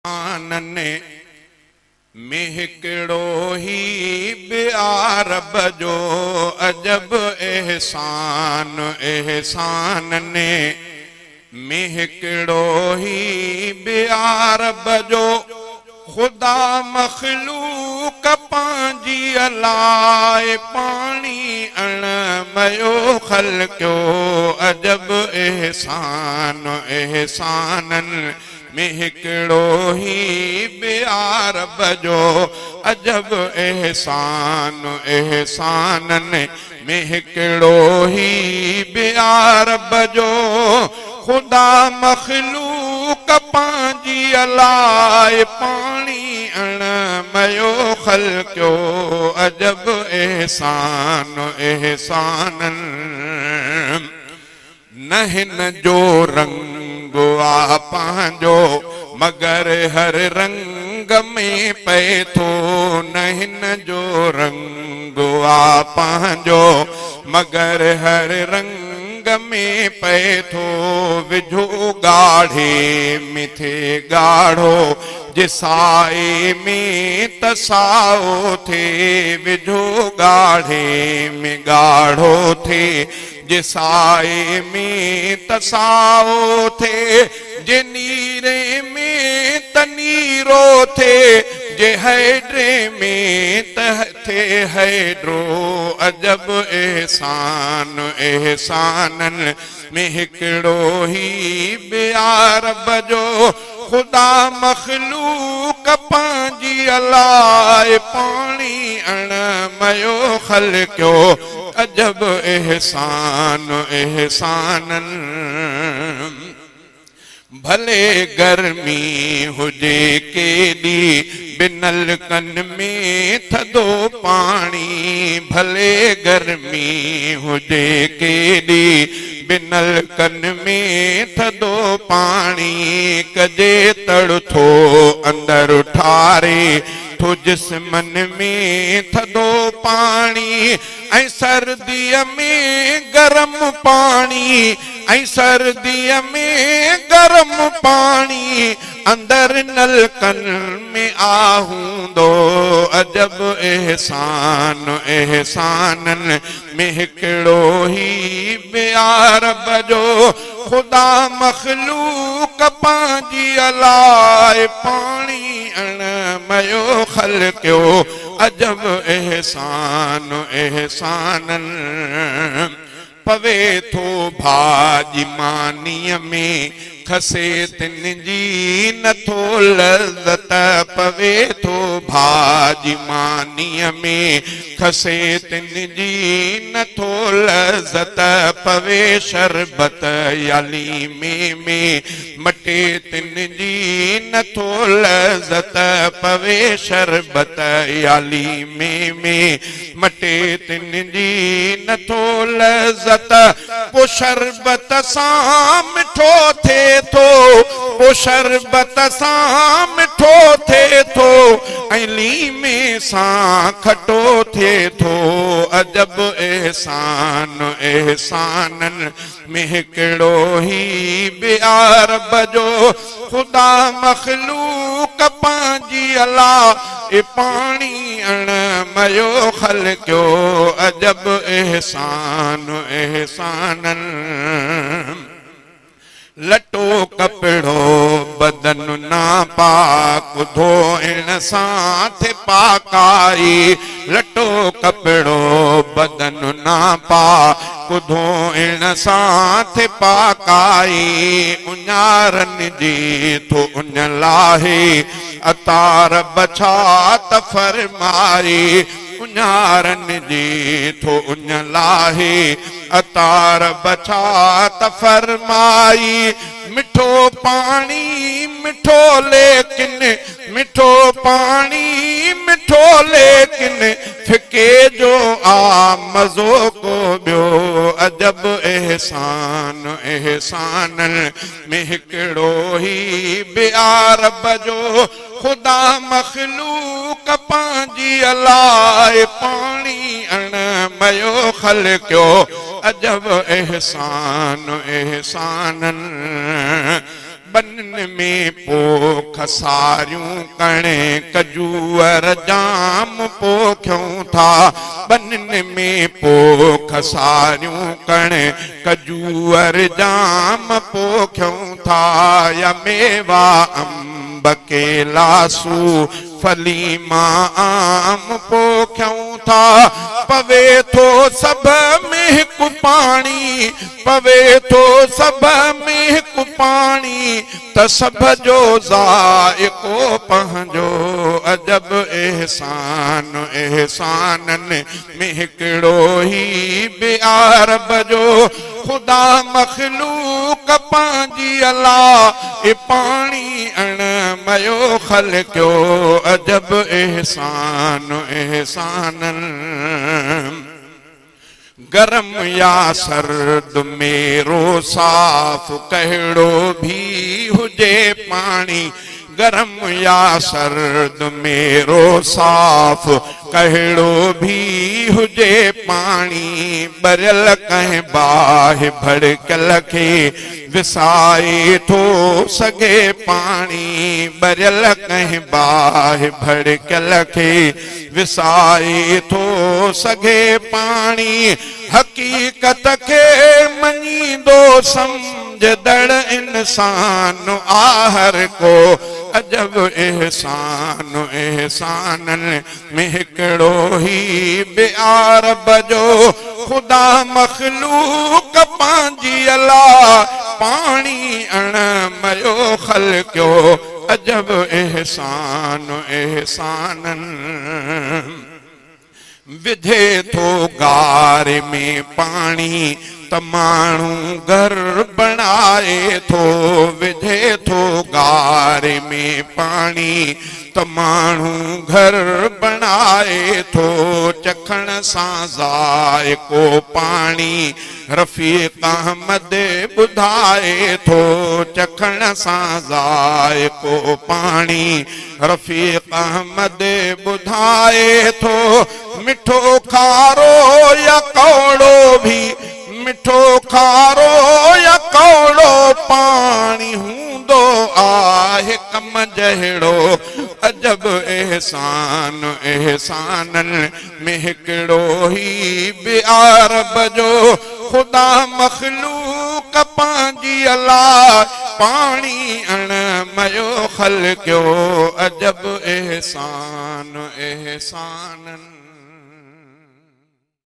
आनने में हिकिड़ो ही ॿिया रब जो अजब एहसान एहसानने में हिकिड़ो ही ॿिया रब जो खुदा मखलूक पांजी अलाए पानी अणमयो ख़ल्क़ियो अजब एहसान एहसानन में हिकिड़ो ही ॿिया रब जो अजब एहसान एहसानन में हिकिड़ो ही ॿिया रब जो खुदा मखलूक पांजी अलाए पानी अणमयो ख़ल्क़ियो अजब एहसान एहसानन न हिन जो रंग आ पांजो मगर हर रंग में पए थो न हिन जो रंग आ पांजो मगर हर रंग में पए थो विझो गाढ़े में थे गाढ़ो जिसाए में तसाओ थे विझो गाढ़े में गाढ़ो थे जिसाए में तसाओ थे जे नीरे में तनीरो थे जे हैड्रे में थे हैड्रो अजब एहसान एहसानन में हिकिड़ो ही ॿिया रब जो खुदा मखलूक पांजी अलाए पानी अणमयो ख़ल्क़ियो अजब एहसान एहसानन भले गर्मी हुजे केॾी बिनल कन में थधो पानी भले गर्मी हुजे केॾी बिनल कन में थधो पानी कजे तड़थो अंदर ठारे थो जिस्मन में थधो पानी ऐं सर्दीअ में गरम पानी ऐं सर्दीअ में गरम पानी अंदर नलकन में आहूंदो अजब एहसान एहसानन में हिकिड़ो ही ॿिया रब जो खुदा मखलूक पांजी अलाए पानी अणमयो ख़ल्क़ियो अजब एहसान एहसानन पवे थो भाॼी मानीअ में खसे तिन जी नथो लज़्ज़त पवे थो भाॼी मानीअ में खसे तिन जी नथो लज़्ज़त पवे शरबत या लीमे में मटे तिन जी नथो लज़्ज़त पवे शरबत या लीमे में मटे तिन जी नथो लज़्ज़त पो शरबत सां मिठो थे थो पो शरबत सां मिठो थे थो ऐं लीमे सां खटो थे थो अजब एहसान एहसानन में हिकिड़ो ही ॿिया रब जो खुदा मखलूक पांजी अलाए पानी अणमयो ख़ल्क़ियो अजब एहसान एहसानन लटो कपिड़ो बदन ना पाक धोइण सां थे पाकाई लटो कपिड़ो बदन ना पाक धोइण सां थे पाकाई उञारन जी थो उञ लाहे अतार बछात फरमाई उञारन जी थो उञ लाहे अतार बछात फरमाई मिठो पानी मिठो लेकिन मिठो पानी मिठो लेकिन फिके जो आ मज़ो को ॿियो अजब एहसान एहसानन में हिकिड़ो ही ॿिया रब जो खुदा मखलूक पांजी अलाए पानी अणमयो ख़ल्क़ियो अजब एहसान एहसानन बनन में पोख सारियूं कणे कजूअर जाम पोखियूं था बनन में पोख सारियूं कणे कजूअर जाम पोखियूं था या मेवा अंब केलासू फली मां आम पोखियूं था पवे थो सभ में हिकु पाणी पवे थो सभ में हिकु पाणी त सभ जो ज़ाइक़ो पंहिंजो अजब एहसान एहसाननि में हिकिड़ो ई बेअरब जो ख़ुदा मख़लूक पंहिंजी अला ए पाणी अणमयो ख़लक़ियो अजब एहसान एहसाननि गरम या सर्द मेरो साफ़ कहिड़ो भी हुजे पाणी गरम या सर्द मेरो साफ़ कहिड़ो भी हुजे पाणी बरियल कंहिं बाहि भड़कल खे विसाए थो सघे पाणी बरियल कंहिं बाहि भड़कल खे विसाए थो सघे पाणी हक़ीक़त खे मञींदो सम्झदड़ इंसान आहर को अजब एहसान एहसाननि में हिकिड़ो ई बेअरब जो ख़ुदा मख़लूक पंहिंजी अला पाणी अणमयो ख़लक़ियो अजब एहसान एहसाननि विधे थो गारे में पाणी त माण्हू घर बणाए थो विधे थो गारे में पाणी त माण्हू घर बणाए थो चखण सां ज़ाइक़ो पाणी रफ़ीक़ अहमद ॿुधाए थो चखण सां ज़ाइक़ो पाणी रफ़ीक़ अहमद ॿुधाए थो मिठो खारो या कौड़ो भी मिठो खारो या कौड़ो पाणी हूंदो आहे कम जहिड़ो अजब एहसान एहसाननि में हिकिड़ो ई बेअरब जो ख़ुदा मख़लूक पंहिंजी अला पाणी अणमयो ख़लक़ियो अजब एहसान एहसाननि